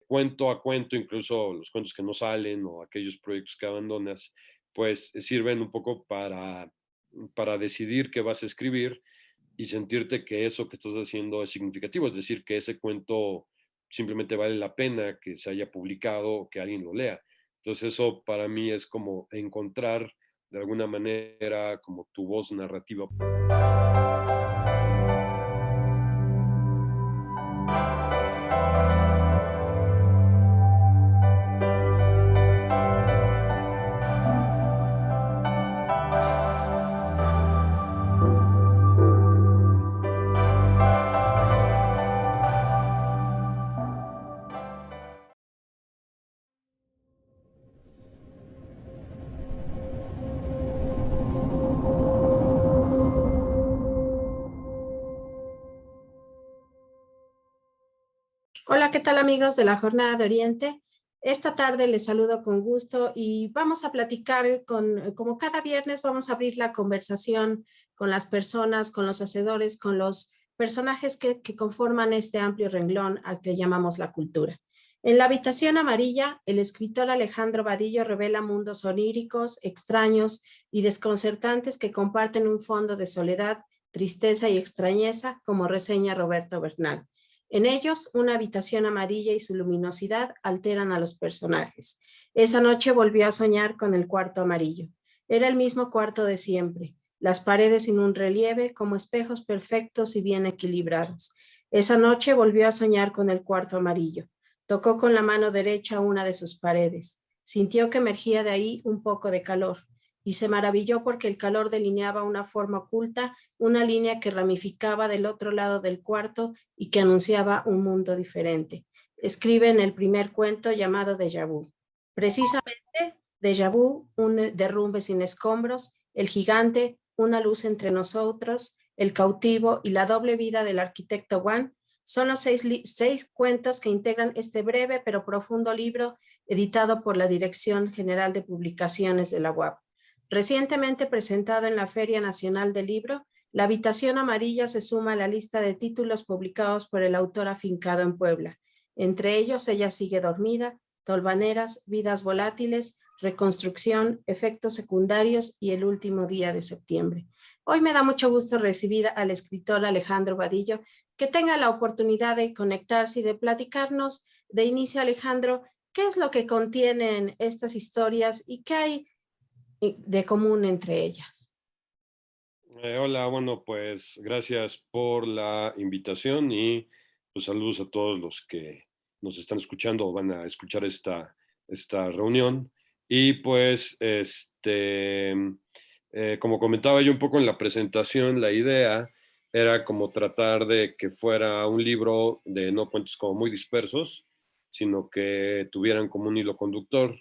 cuento a cuento, incluso los cuentos que no salen o aquellos proyectos que abandonas, pues sirven un poco para decidir qué vas a escribir y sentirte que eso que estás haciendo es significativo, es decir, que ese cuento simplemente vale la pena que se haya publicado o que alguien lo lea. Entonces eso para mí es como encontrar de alguna manera como tu voz narrativa. Hola, ¿qué tal amigos de la Jornada de Oriente? Esta tarde les saludo con gusto y vamos a platicar como cada viernes, vamos a abrir la conversación con las personas, con los hacedores, con los personajes que conforman este amplio renglón al que llamamos la cultura. En la habitación amarilla, el escritor Alejandro Vadillo revela mundos oníricos, extraños y desconcertantes que comparten un fondo de soledad, tristeza y extrañeza, como reseña Roberto Bernal. En ellos, una habitación amarilla y su luminosidad alteran a los personajes. Esa noche volvió a soñar con el cuarto amarillo. Era el mismo cuarto de siempre, las paredes sin un relieve, como espejos perfectos y bien equilibrados. Esa noche volvió a soñar con el cuarto amarillo. Tocó con la mano derecha una de sus paredes. Sintió que emergía de ahí un poco de calor y se maravilló porque el calor delineaba una forma oculta, una línea que ramificaba del otro lado del cuarto y que anunciaba un mundo diferente. Escribe en el primer cuento llamado Déjà Vu. Precisamente, Déjà Vu, un derrumbe sin escombros, el gigante, una luz entre nosotros, el cautivo y la doble vida del arquitecto Wan son los seis cuentos que integran este breve pero profundo libro editado por la Dirección General de Publicaciones de la UAP. Recientemente presentado en la Feria Nacional del Libro, La Habitación Amarilla se suma a la lista de títulos publicados por el autor afincado en Puebla. Entre ellos, Ella sigue dormida, Tolvaneras, Vidas volátiles, Reconstrucción, Efectos secundarios y El último día de septiembre. Hoy me da mucho gusto recibir al escritor Alejandro Vadillo, que tenga la oportunidad de conectarse y de platicarnos de inicio, Alejandro, qué es lo que contienen estas historias y qué hay de común entre ellas. Hola, bueno, pues gracias por la invitación y pues saludos a todos los que nos están escuchando o van a escuchar esta reunión. Y pues, como comentaba yo un poco en la presentación, la idea era como tratar de que fuera un libro de no cuentos como muy dispersos, sino que tuvieran como un hilo conductor.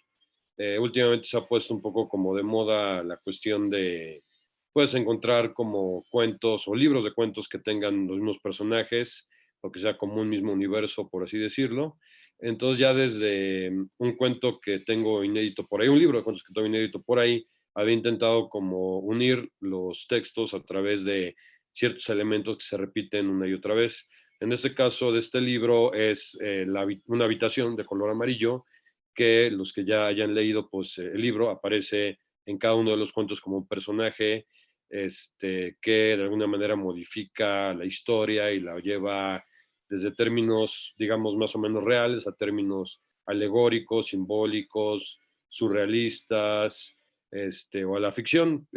Últimamente se ha puesto un poco como de moda la cuestión de, puedes encontrar como cuentos o libros de cuentos que tengan los mismos personajes o que sea como un mismo universo, por así decirlo. Entonces ya desde un cuento que tengo inédito por ahí, un libro de cuentos que tengo inédito por ahí, había intentado como unir los textos a través de ciertos elementos que se repiten una y otra vez. En este caso de este libro es una habitación de color amarillo que los que ya hayan leído pues, el libro aparece en cada uno de los cuentos como un personaje que de alguna manera modifica la historia y la lleva desde términos, digamos, más o menos reales a términos alegóricos, simbólicos, surrealistas, o a la ficción,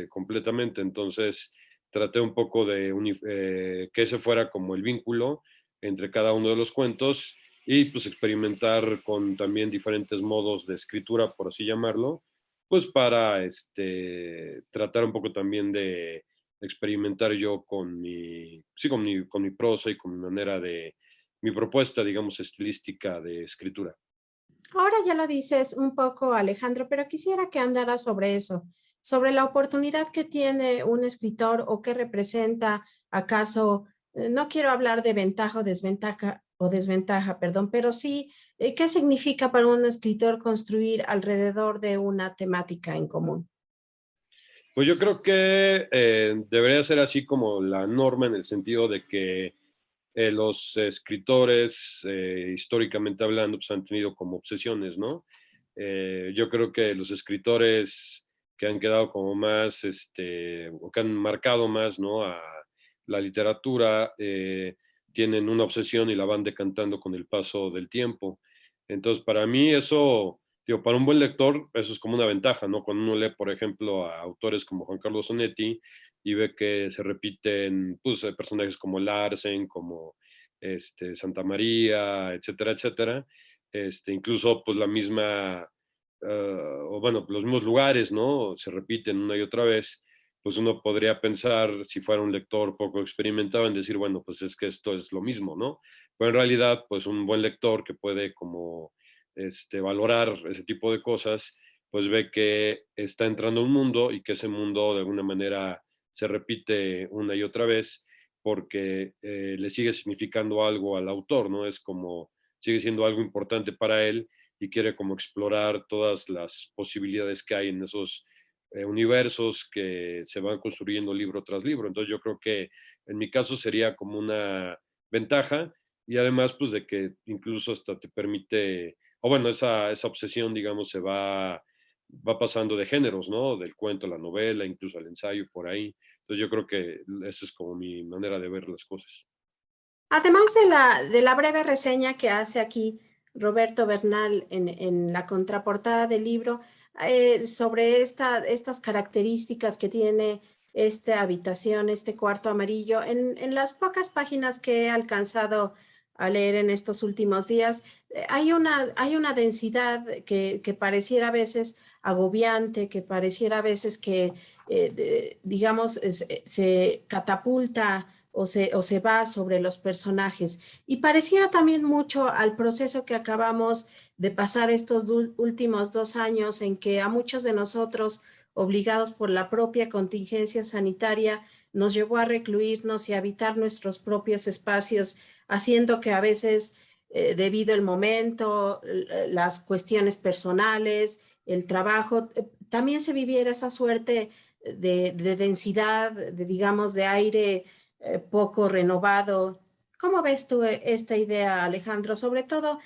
completamente. Entonces, traté un poco de que ese fuera como el vínculo entre cada uno de los cuentos y pues experimentar con también diferentes modos de escritura, por así llamarlo, pues para tratar un poco también de experimentar yo con sí, con mi prosa y con mi manera de, mi propuesta, digamos, estilística de escritura. Ahora ya lo dices un poco, Alejandro, pero quisiera que andara sobre eso, sobre la oportunidad que tiene un escritor o que representa, acaso, no quiero hablar de ventaja o desventaja, perdón, pero sí, ¿qué significa para un escritor construir alrededor de una temática en común? Pues yo creo que debería ser así como la norma en el sentido de que los escritores, históricamente hablando, pues han tenido como obsesiones, ¿no? Yo creo que los escritores que han quedado como más, o que han marcado más, ¿no? A la literatura, tienen una obsesión y la van decantando con el paso del tiempo. Entonces, para mí eso, digo, para un buen lector, eso es como una ventaja, ¿no? Cuando uno lee, por ejemplo, a autores como Juan Carlos Onetti y ve que se repiten, pues, personajes como Larsen, como Santa María, etcétera, etcétera. Incluso, pues, la misma, o bueno, los mismos lugares, ¿no? Se repiten una y otra vez, pues uno podría pensar, si fuera un lector poco experimentado, en decir, bueno, pues es que esto es lo mismo, ¿no? Pero en realidad, pues un buen lector que puede como valorar ese tipo de cosas, pues ve que está entrando a un mundo y que ese mundo de alguna manera se repite una y otra vez porque le sigue significando algo al autor, ¿no? Es como, sigue siendo algo importante para él y quiere como explorar todas las posibilidades que hay en esos universos que se van construyendo libro tras libro. Entonces yo creo que en mi caso sería como una ventaja y además pues de que incluso hasta te permite, o bueno, esa obsesión digamos va pasando de géneros, ¿no? Del cuento a la novela, incluso al ensayo por ahí. Entonces yo creo que esa es como mi manera de ver las cosas. Además de la breve reseña que hace aquí Roberto Bernal en la contraportada del libro, sobre estas características que tiene esta habitación, este cuarto amarillo, en las pocas páginas que he alcanzado a leer en estos últimos días, hay una densidad que pareciera a veces agobiante, que pareciera a veces que, digamos, se catapulta o se va sobre los personajes. Y pareciera también mucho al proceso que acabamos de pasar estos últimos 2 años en que a muchos de nosotros, obligados por la propia contingencia sanitaria, nos llevó a recluirnos y a habitar nuestros propios espacios, haciendo que a veces, debido al momento, las cuestiones personales, el trabajo, también se viviera esa suerte de densidad, de, digamos, de aire poco renovado. ¿Cómo ves tú esta idea, Alejandro? Sobre todo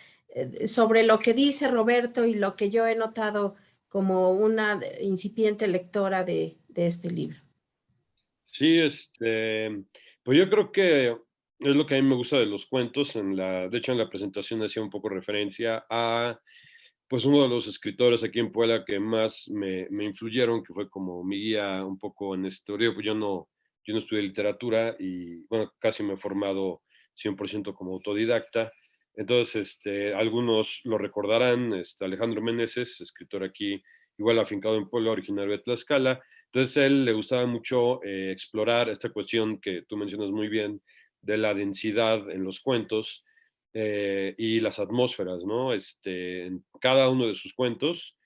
sobre lo que dice Roberto y lo que yo he notado como una incipiente lectora de este libro. Sí, pues yo creo que es lo que a mí me gusta de los cuentos. De hecho, en la presentación hacía un poco referencia a, pues, uno de los escritores aquí en Puebla que más me influyeron, que fue como mi guía un poco en este digo, pues yo no estudié literatura y, bueno, casi me he formado 100% como autodidacta. Entonces, algunos lo recordarán, Alejandro Meneses, escritor aquí, igual afincado en Puebla, originario de Tlaxcala. Entonces, a él le gustaba mucho explorar esta cuestión que tú mencionas muy bien de la densidad en los cuentos y las atmósferas, ¿no? En cada uno de sus cuentos,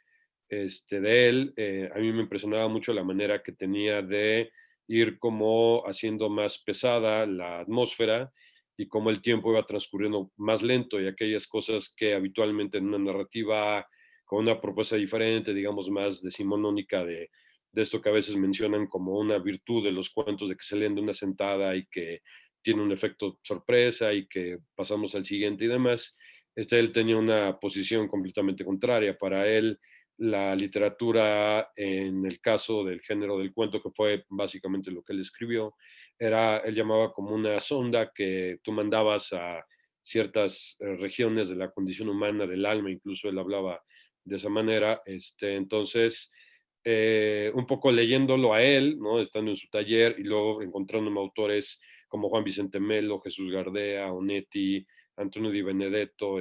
de él, a mí me impresionaba mucho la manera que tenía de ir como haciendo más pesada la atmósfera y cómo el tiempo iba transcurriendo más lento y aquellas cosas que habitualmente en una narrativa con una propuesta diferente, digamos más decimonónica de esto que a veces mencionan como una virtud de los cuentos de que se leen de una sentada y que tiene un efecto sorpresa y que pasamos al siguiente y demás. Él tenía una posición completamente contraria. Para él, la literatura, en el caso del género del cuento, que fue básicamente lo que él escribió, él llamaba como una sonda que tú mandabas a ciertas regiones de la condición humana, del alma, incluso él hablaba de esa manera. Entonces, un poco leyéndolo a él, ¿no? Estando en su taller y luego encontrándome autores como Juan Vicente Melo, Jesús Gardea, Onetti, Antonio Di Benedetto,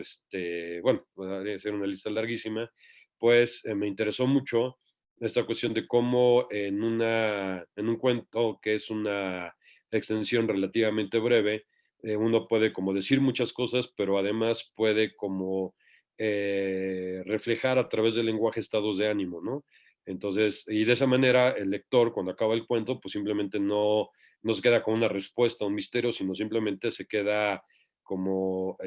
bueno, podría ser una lista larguísima, pues me interesó mucho esta cuestión de cómo en un cuento que es una extensión relativamente breve, uno puede como decir muchas cosas, pero además puede como reflejar a través del lenguaje estados de ánimo, ¿no? Entonces, y de esa manera el lector cuando acaba el cuento, pues simplemente no se queda con una respuesta, un misterio, sino simplemente se queda como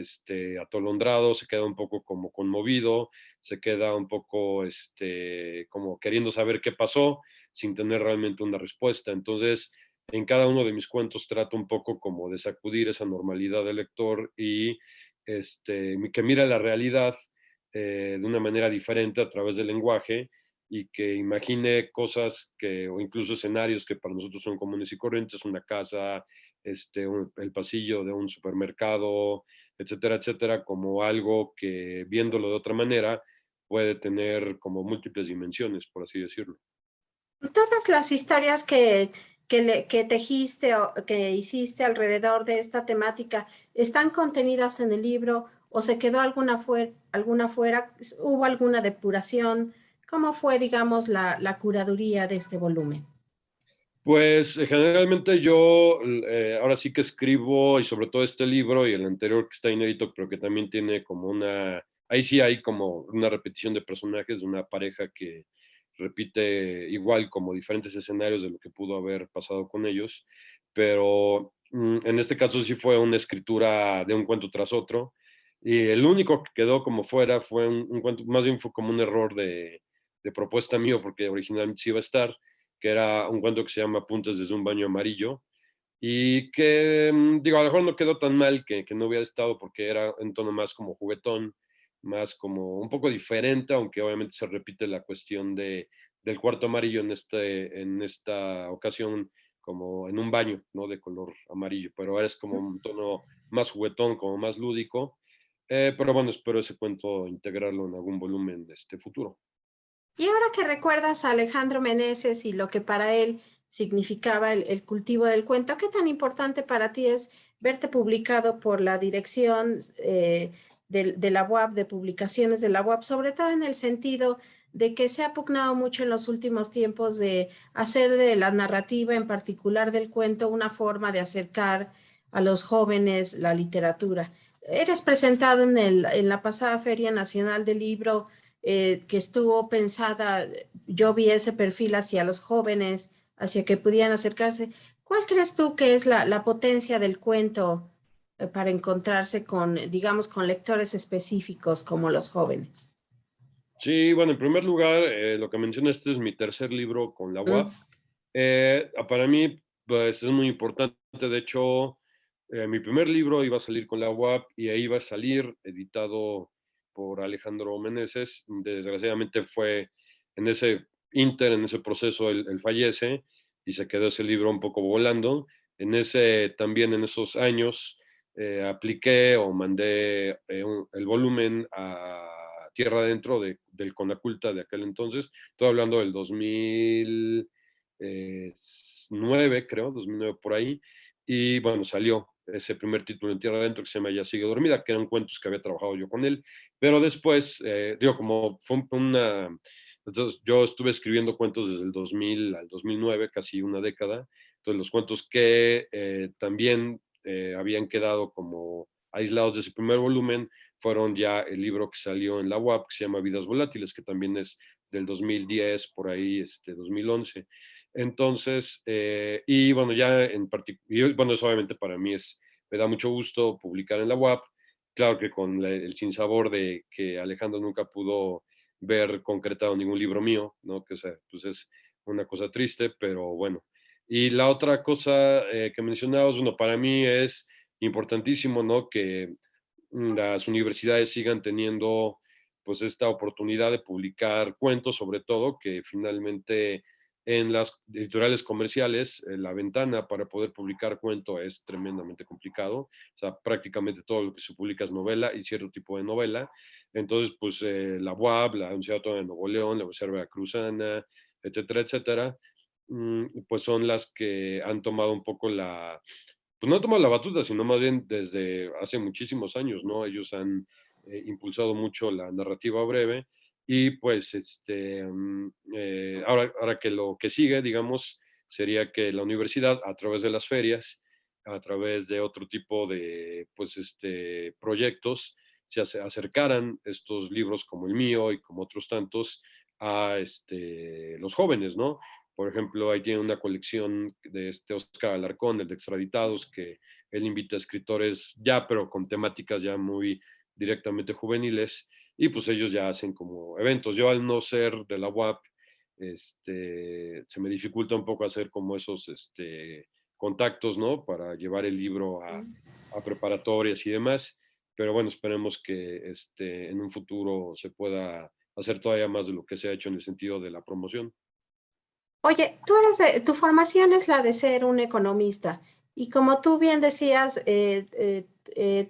atolondrado, se queda un poco como conmovido, se queda un poco como queriendo saber qué pasó sin tener realmente una respuesta. Entonces, en cada uno de mis cuentos trato un poco como de sacudir esa normalidad del lector y que mira la realidad de una manera diferente a través del lenguaje y que imagine cosas que, o incluso escenarios que para nosotros son comunes y corrientes, una casa, el pasillo de un supermercado, etcétera, etcétera, como algo que viéndolo de otra manera puede tener como múltiples dimensiones, por así decirlo. Todas las historias que tejiste o que hiciste alrededor de esta temática están contenidas en el libro o se quedó alguna fuera, ¿hubo alguna depuración? ¿Cómo fue, digamos, la curaduría de este volumen? Pues generalmente yo ahora sí que escribo y sobre todo este libro y el anterior que está inédito, pero que también tiene como ahí sí hay como una repetición de personajes de una pareja que repite igual como diferentes escenarios de lo que pudo haber pasado con ellos, pero en este caso sí fue una escritura de un cuento tras otro y el único que quedó como fuera fue un cuento, más bien fue como un error de propuesta mío porque originalmente sí iba a estar, que era un cuento que se llama Apuntes desde un baño amarillo, y que, digo, a lo mejor no quedó tan mal que no hubiera estado porque era en tono más como juguetón, más como un poco diferente, aunque obviamente se repite la cuestión del cuarto amarillo en esta ocasión como en un baño, ¿no? De color amarillo, pero ahora es como un tono más juguetón, como más lúdico. Pero bueno, espero ese cuento integrarlo en algún volumen futuro. Y ahora que recuerdas a Alejandro Meneses y lo que para él significaba el cultivo del cuento, ¿qué tan importante para ti es verte publicado por la dirección de la UAP, de publicaciones de la UAP, sobre todo en el sentido de que se ha pugnado mucho en los últimos tiempos de hacer de la narrativa, en particular del cuento, una forma de acercar a los jóvenes la literatura? Eres presentado en la pasada Feria Nacional del Libro que estuvo pensada, yo vi ese perfil hacia los jóvenes, hacia que pudieran acercarse. ¿Cuál crees tú que es la potencia del cuento para encontrarse con, digamos, con lectores específicos como los jóvenes? Sí, bueno, en primer lugar, lo que mencioné, este es mi tercer libro con la Mm. UAP. Para mí, pues es muy importante. De hecho, mi primer libro iba a salir con la UAP y ahí iba a salir editado por Alejandro Meneses. Desgraciadamente fue en ese en ese proceso, él fallece y se quedó ese libro un poco volando. También en esos años, apliqué o mandé el volumen a tierra adentro del Conaculta de aquel entonces. Estoy hablando del 2009, creo, 2009 por ahí. Y bueno, salió ese primer título en Tierra Adentro que se llama Ya sigue dormida, que eran cuentos que había trabajado yo con él. Pero después, digo, como fue una... Entonces, yo estuve escribiendo cuentos desde el 2000 al 2009, casi una década. Entonces, los cuentos que también habían quedado como aislados de ese primer volumen fueron ya el libro que salió en la UAP, que se llama Vidas Volátiles, que también es del 2010, por ahí, 2011. Entonces, y bueno, ya en particular, bueno, eso obviamente para mí me da mucho gusto publicar en la UAP, claro que con el sinsabor de que Alejandro nunca pudo ver concretado ningún libro mío, ¿no? Que o sea, pues es una cosa triste, pero bueno. Y la otra cosa que mencionabas, bueno, para mí es importantísimo, ¿no? Que las universidades sigan teniendo pues esta oportunidad de publicar cuentos, sobre todo, que finalmente en las editoriales comerciales la ventana para poder publicar cuento es tremendamente complicado. O sea, prácticamente todo lo que se publica es novela y cierto tipo de novela. Entonces, pues la UAB, la Universidad Autónoma de Nuevo León, la Universidad Veracruzana, etcétera, etcétera, pues son las que han tomado un poco pues no tomado la batuta, sino más bien desde hace muchísimos años, ¿no? Ellos han impulsado mucho la narrativa breve y pues ahora que lo que sigue, digamos, sería que la universidad a través de las ferias, a través de otro tipo de pues proyectos, acercaran estos libros como el mío y como otros tantos a los jóvenes, ¿no? Por ejemplo, ahí tiene una colección de Oscar Alarcón, el de Extraditados, que él invita a escritores ya, pero con temáticas ya muy directamente juveniles, y pues ellos ya hacen como eventos. Yo al no ser de la UAP, se me dificulta un poco hacer como esos contactos, ¿no? Para llevar el libro a preparatorias y demás. Pero bueno, esperemos que en un futuro se pueda hacer todavía más de lo que se ha hecho en el sentido de la promoción. Oye, tu formación es la de ser un economista y como tú bien decías,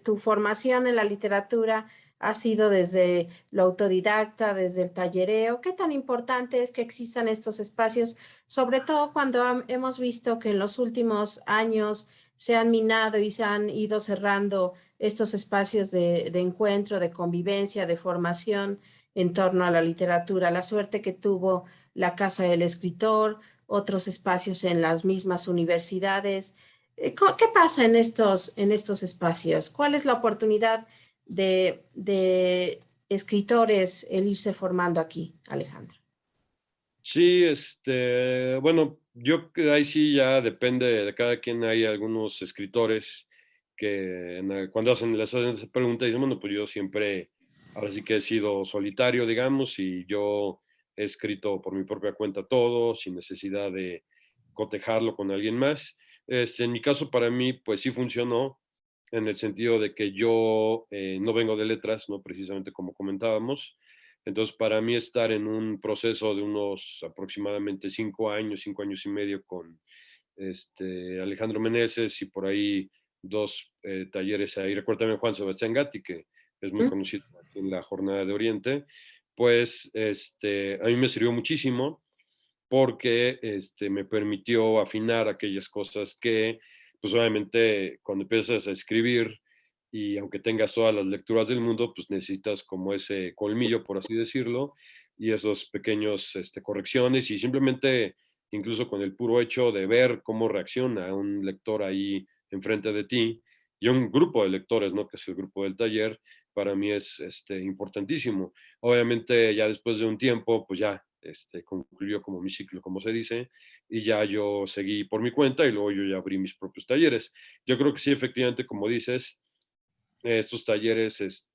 tu formación en la literatura ha sido desde lo autodidacta, desde el tallereo. ¿Qué tan importante es que existan estos espacios, sobre todo cuando hemos visto que en los últimos años se han minado y se han ido cerrando estos espacios de encuentro, de convivencia, de formación en torno a la literatura? La suerte que tuvo la Casa del Escritor, otros espacios en las mismas universidades. ¿Qué pasa en estos espacios? ¿Cuál es la oportunidad de escritores el irse formando aquí, Alejandro? Sí, bueno, yo que ahí sí ya depende de cada quien. Hay algunos escritores que cuando les hacen esa pregunta dicen, bueno, pues yo siempre, ahora sí que he sido solitario, digamos, y yo he escrito por mi propia cuenta todo, sin necesidad de cotejarlo con alguien más. En mi caso, para mí, pues sí funcionó, en el sentido de que yo no vengo de letras, ¿no? Precisamente como comentábamos. Entonces, para mí estar en un proceso de unos aproximadamente 5 años, 5 años y medio con Alejandro Meneses y por ahí dos talleres ahí, recuerdo también Juan Sebastián Gatti, que es muy ¿Mm? conocido aquí en la Jornada de Oriente, pues a mí me sirvió muchísimo porque me permitió afinar aquellas cosas que, pues obviamente, cuando empiezas a escribir y aunque tengas todas las lecturas del mundo, pues necesitas como ese colmillo, por así decirlo, y esos pequeños correcciones y simplemente, incluso con el puro hecho de ver cómo reacciona un lector ahí enfrente de ti y un grupo de lectores, ¿no? Que es el grupo del taller, para mí es importantísimo. Obviamente, ya después de un tiempo, pues ya concluyó como mi ciclo, como se dice, y ya yo seguí por mi cuenta y luego yo ya abrí mis propios talleres. Yo creo que sí, efectivamente, como dices, estos talleres,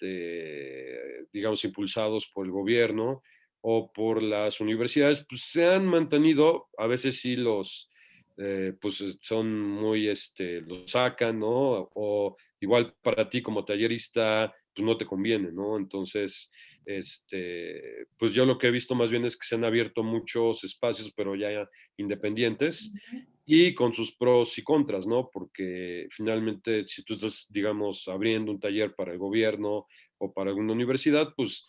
digamos, impulsados por el gobierno o por las universidades, pues se han mantenido, a veces sí pues son muy, los sacan, ¿no? O igual para ti como tallerista, pues no te conviene, ¿no? Entonces, pues yo lo que he visto más bien es que se han abierto muchos espacios, pero ya independientes y con sus pros y contras, ¿no? Porque finalmente, si tú estás, digamos, abriendo un taller para el gobierno o para alguna universidad, pues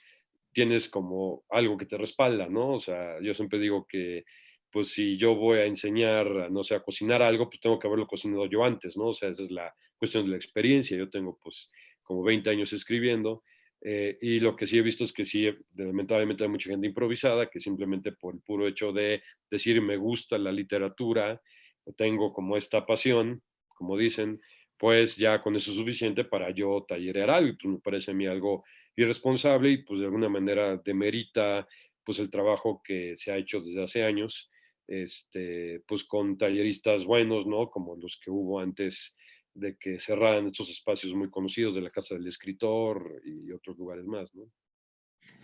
tienes como algo que te respalda, ¿no? O sea, yo siempre digo que, pues si yo voy a enseñar, no sé, a cocinar algo, pues tengo que haberlo cocinado yo antes, ¿no? O sea, esa es la cuestión de la experiencia. Yo tengo, pues, como 20 años escribiendo. Y lo que sí he visto es que sí, lamentablemente hay mucha gente improvisada que simplemente por el puro hecho de decir me gusta la literatura, tengo como esta pasión, como dicen, pues ya con eso es suficiente para yo tallerear algo y pues me parece a mí algo irresponsable y pues de alguna manera demerita pues el trabajo que se ha hecho desde hace años, pues con talleristas buenos, ¿no? Como los que hubo antes de que cerraran estos espacios muy conocidos de la Casa del Escritor y otros lugares más, ¿no?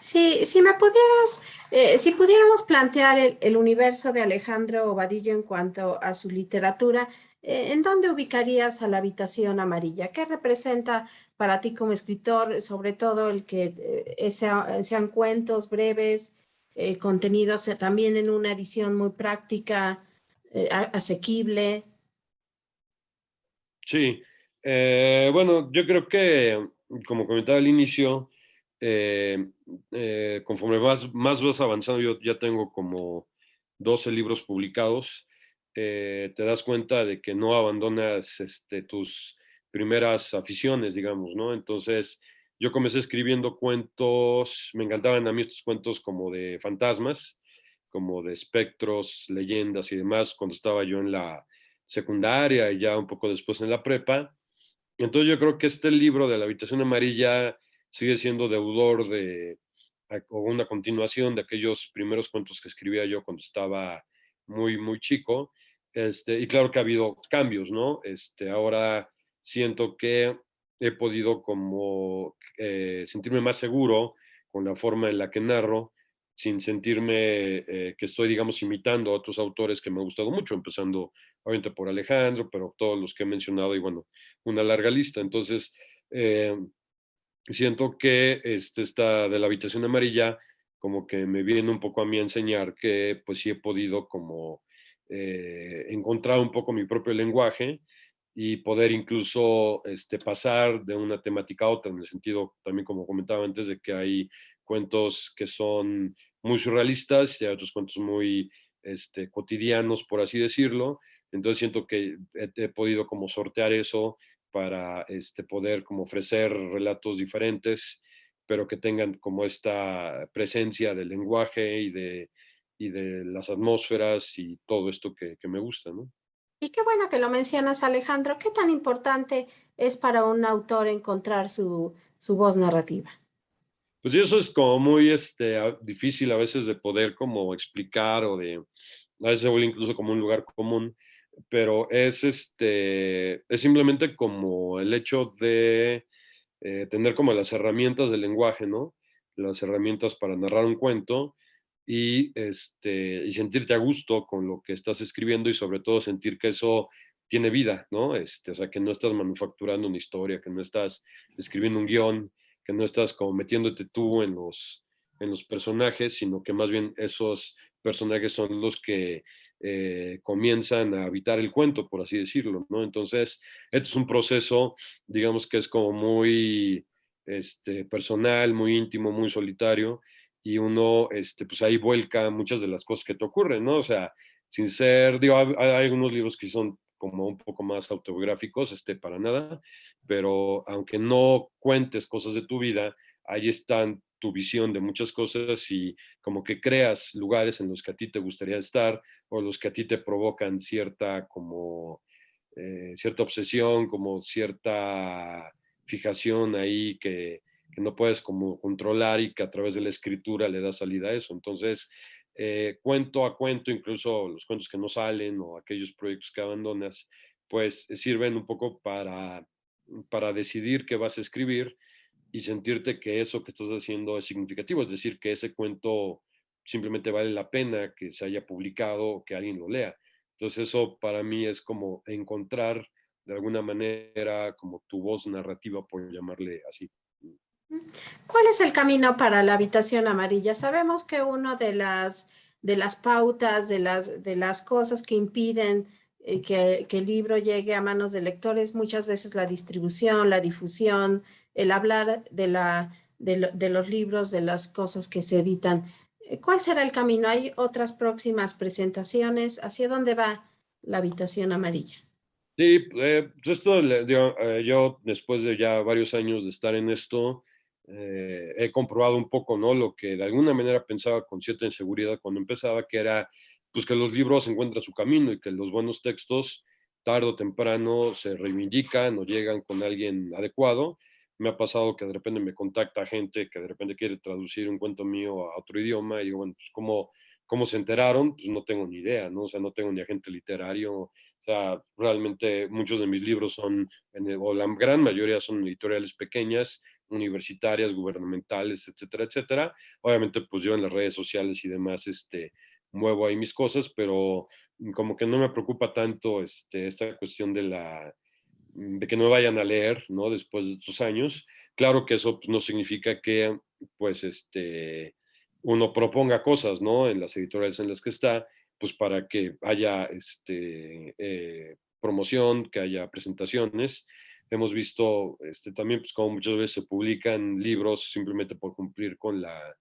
Si me pudieras, si pudiéramos plantear el universo de Alejandro Vadillo en cuanto a su literatura, ¿en dónde ubicarías a la habitación amarilla? ¿Qué representa para ti como escritor, sobre todo el que sean cuentos breves, contenidos también en una edición muy práctica, asequible? Sí, bueno, yo creo que, como comentaba al inicio, eh, conforme más vas avanzando, yo ya tengo como 12 libros publicados, te das cuenta de que no abandonas tus primeras aficiones, digamos, ¿no? Entonces, yo comencé escribiendo cuentos, me encantaban a mí estos cuentos como de fantasmas, como de espectros, leyendas y demás, cuando estaba yo en la secundaria y ya un poco después en la prepa. Entonces yo creo que este libro de La Habitación Amarilla sigue siendo deudor o una continuación de aquellos primeros cuentos que escribía yo cuando estaba muy, muy chico. Y claro que ha habido cambios, ¿no? Ahora siento que he podido como sentirme más seguro con la forma en la que narro, sin sentirme que estoy, digamos, imitando a otros autores que me han gustado mucho, empezando obviamente por Alejandro, pero todos los que he mencionado y bueno, una larga lista. Entonces, eh, siento que esta de la habitación amarilla como que me viene un poco a mí a enseñar que pues sí he podido como encontrar un poco mi propio lenguaje y poder incluso pasar de una temática a otra, en el sentido también como comentaba antes de que hay cuentos que son muy surrealistas y hay otros cuentos muy cotidianos, por así decirlo. Entonces siento que he podido como sortear eso para poder como ofrecer relatos diferentes, pero que tengan como esta presencia del lenguaje y de las atmósferas y todo esto que me gusta, ¿no? Y qué bueno que lo mencionas, Alejandro. ¿Qué tan importante es para un autor encontrar su voz narrativa? Pues sí, eso es como muy difícil a veces de poder como explicar o de, a veces se vuelve incluso como un lugar común, pero es simplemente como el hecho de tener como las herramientas del lenguaje, ¿no? Las herramientas para narrar un cuento y sentirte a gusto con lo que estás escribiendo y sobre todo sentir que eso tiene vida, ¿no? O sea, que no estás manufacturando una historia, que no estás escribiendo un guión, que no estás como metiéndote tú en los personajes, sino que más bien esos personajes son los que comienzan a habitar el cuento, por así decirlo, ¿no? Entonces, este es un proceso, digamos que es como muy personal, muy íntimo, muy solitario, y uno, pues ahí vuelca muchas de las cosas que te ocurren, ¿no? O sea, sin ser, digo, hay algunos libros que son como un poco más autobiográficos, para nada, pero aunque no cuentes cosas de tu vida, ahí están tu visión de muchas cosas y como que creas lugares en los que a ti te gustaría estar o los que a ti te provocan cierta como cierta obsesión, como cierta fijación ahí que no puedes como controlar y que a través de la escritura le da salida a eso. Entonces, cuento a cuento, incluso los cuentos que no salen o aquellos proyectos que abandonas, pues sirven un poco para decidir qué vas a escribir y sentirte que eso que estás haciendo es significativo, es decir, que ese cuento simplemente vale la pena que se haya publicado o que alguien lo lea. Entonces eso para mí es como encontrar de alguna manera como tu voz narrativa, por llamarle así. ¿Cuál es el camino para la habitación amarilla? Sabemos que una de las pautas, de las cosas que impiden que el libro llegue a manos de lectores, muchas veces la distribución, la difusión, el hablar de los libros, de las cosas que se editan. ¿Cuál será el camino? ¿Hay otras próximas presentaciones? ¿Hacia dónde va la habitación amarilla? Sí, pues esto, yo después de ya varios años de estar en esto, he comprobado un poco, ¿no? Lo que de alguna manera pensaba con cierta inseguridad cuando empezaba, que era, pues que los libros encuentran su camino y que los buenos textos, tarde o temprano, se reivindican o llegan con alguien adecuado. Me ha pasado que de repente me contacta gente que de repente quiere traducir un cuento mío a otro idioma y digo, bueno, pues ¿cómo se enteraron? Pues no tengo ni idea, ¿no? O sea, no tengo ni agente literario, o sea, realmente muchos de mis libros son, o la gran mayoría son editoriales pequeñas, universitarias, gubernamentales, etcétera, etcétera. Obviamente, pues yo en las redes sociales y demás, muevo ahí mis cosas, pero como que no me preocupa tanto esta cuestión de que no vayan a leer, ¿no? Después de estos años. Claro que eso pues, no significa que, pues, uno proponga cosas, ¿no? En las editoriales en las que está, pues para que haya promoción, que haya presentaciones. Hemos visto también, pues, como muchas veces se publican libros simplemente por cumplir con la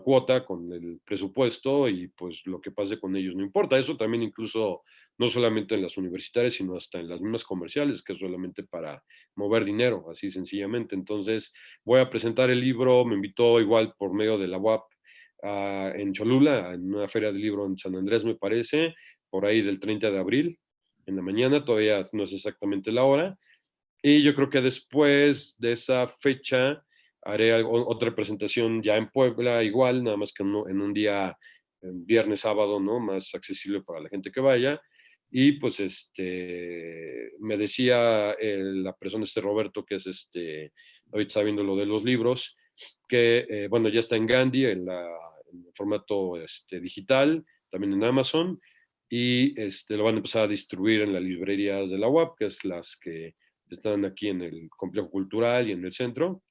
cuota, con el presupuesto y pues lo que pase con ellos no importa. Eso también incluso no solamente en las universitarias, sino hasta en las mismas comerciales, que es solamente para mover dinero, así sencillamente. Entonces, voy a presentar el libro, me invitó igual por medio de la UAP en Cholula, en una feria del libro en San Andrés, me parece, por ahí del 30 de abril, en la mañana, todavía no es exactamente la hora. Y yo creo que después de esa fecha haré otra presentación ya en Puebla, igual, nada más que en un día, viernes, sábado, ¿no? Más accesible para la gente que vaya. Y pues me decía la persona, Roberto, que es ahorita está viendo lo de los libros, que bueno, ya está en Gandhi, en formato digital, también en Amazon, y lo van a empezar a distribuir en las librerías de la UAP, que es las que están aquí en el complejo cultural y en el centro,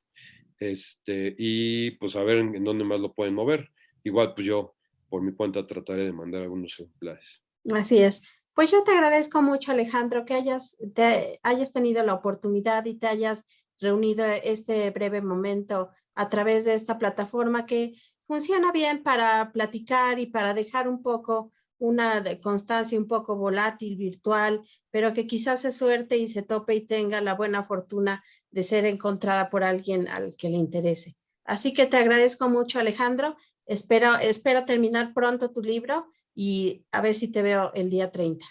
y pues a ver en dónde más lo pueden mover. Igual pues yo por mi cuenta trataré de mandar algunos ejemplares. Así es. Pues yo te agradezco mucho, Alejandro, que hayas tenido la oportunidad y te hayas reunido este breve momento a través de esta plataforma que funciona bien para platicar y para dejar un poco una constancia un poco volátil, virtual, pero que quizás se suerte y se tope y tenga la buena fortuna de ser encontrada por alguien al que le interese. Así que te agradezco mucho, Alejandro. Espero terminar pronto tu libro y a ver si te veo el día 30.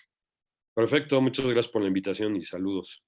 Perfecto, muchas gracias por la invitación y saludos.